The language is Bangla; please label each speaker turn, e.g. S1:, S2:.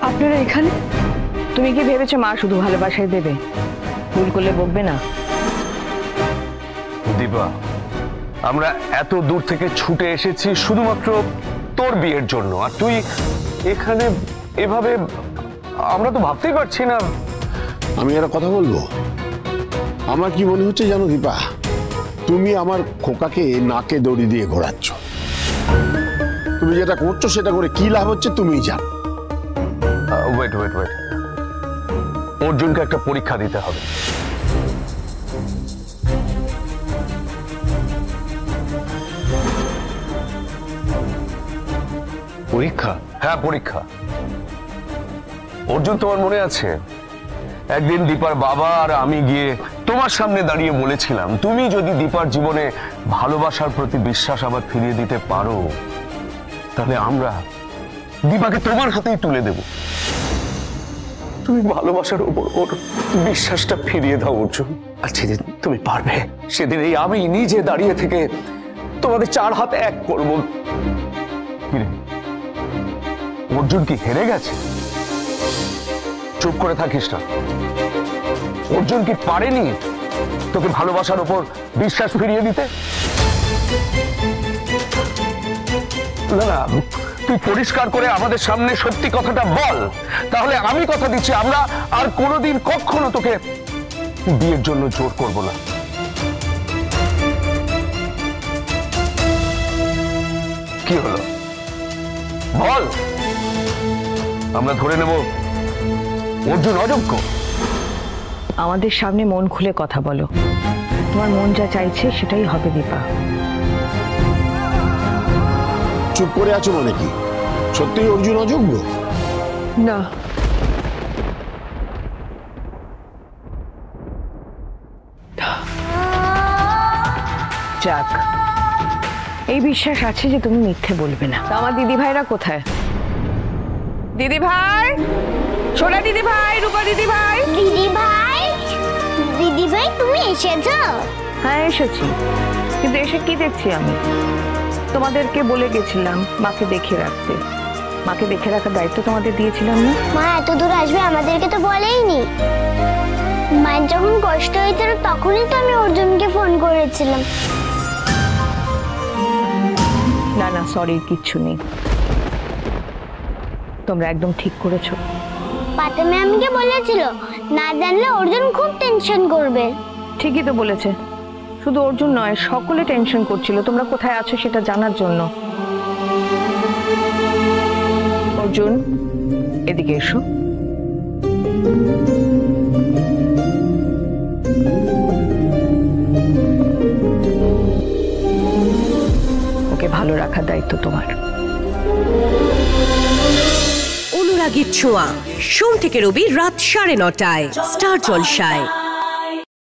S1: আপনারা এখানে? তুমি কি ভেবেছো মা শুধু ভালোবাসাই দেবে, ভুল করলে বকবে না?
S2: দীপা, আমরা এত দূর থেকে ছুটে এসেছি শুধুমাত্র তোর বিয়ের জন্য, আর তুই এখানে এভাবে, আমরা তো ভাবতেই পারছি না।
S3: আমি একটা কথা বলবো, আমার কি মনে হচ্ছে জানো দীপা, তুমি আমার খোকাকে নাকে দড়ি দিয়ে ঘোরাচ্ছ। তুমি যেটা করছো সেটা করে কি লাভ হচ্ছে তুমিই জানো।
S2: ওয়েট ওয়েট ওয়েট, অর্জুনকে একটা পরীক্ষা দিতে হবে। পরীক্ষা? হ্যাঁ পরীক্ষা। অর্জুন, তোমার মনে আছে একদিন দীপার বাবা আর আমি গিয়ে তোমার সামনে দাঁড়িয়ে বলেছিলাম, তুমি যদি দীপার জীবনে ভালোবাসার প্রতি বিশ্বাস আবার ফিরিয়ে দিতে পারো তাহলে আমরা দীপাকে তোমার হাতেই তুলে দেব। তুমি ভালোবাসার উপর ওর বিশ্বাসটা ফিরিয়ে দাও অর্জুন। আর সেদিন তুমি পারবে, সেদিন এই আমি নিজে দাঁড়িয়ে থেকে তোমাদের চার হাত এক করব। কিরে, অর্জুন কি হেরে গেছে? চুপ করে থাকিস না। অর্জুন কি পারেনি তোকে ভালোবাসার উপর বিশ্বাস ফিরিয়ে দিতে? না না, তুই পরিষ্কার করে আমাদের সামনে সত্যি কথাটা বল, তাহলে আমি কথা দিচ্ছি আমরা আর কোনোদিন কখনো তোকে বিয়ের জন্য জোর করব না। কি হলো বল, আমরা ধরে নেব অর্জুন অযোগ্য?
S1: আমাদের সামনে মন খুলে কথা বলো, তোমার মন যা চাইছে সেটাই হবে দীপা।
S3: চুপ করে আছো মানে কি? সত্যি অর্জুন অযোগ্য?
S1: না, যাক, এই বিশ্বাস আছে যে তুমি মিথ্যে বলবে না। তা আমার দিদি ভাইরা কোথায়? দিদি ভাই, সোনা দিদি ভাই, রূপা দিদি ভাই।
S4: দিদি ভাই, দিদি ভাই তুমি এসেছো?
S1: হ্যাঁ এসেছি, কিন্তু এসে কি দেখছি আমি? তোমাদেরকে বলে গেছিলাম মাকে দেখে রাখতে, মাকে দেখে রাখার দায়িত্ব তোমাদের দিয়েছিলাম না?
S4: মা এত দূর আসবে আমাদেরকে তো বলেইনি। মায়ের যখন কষ্ট হয়েছিল তখনই তো আমি অর্জুনকে ফোন করেছিলাম।
S1: না না, সরি, কিচ্ছু নেই, তোমরা একদম ঠিক করেছো।
S4: পাতে ম্যামকে বলেছিল না জানলে অর্জুন খুব টেনশন করবে।
S1: ঠিকই তো বলেছে, শুধু অর্জুন নয়, সকলে টেনশন করছিল তোমরা কোথায় আছো সেটা জানার জন্য। অর্জুন, এদিকে এসো। ওকে ভালো রাখার দায়িত্ব তোমার।
S5: অনুরাগীর ছোঁয়া, সোম থেকে রবি রাত 9:30টায় স্টার জলসায়।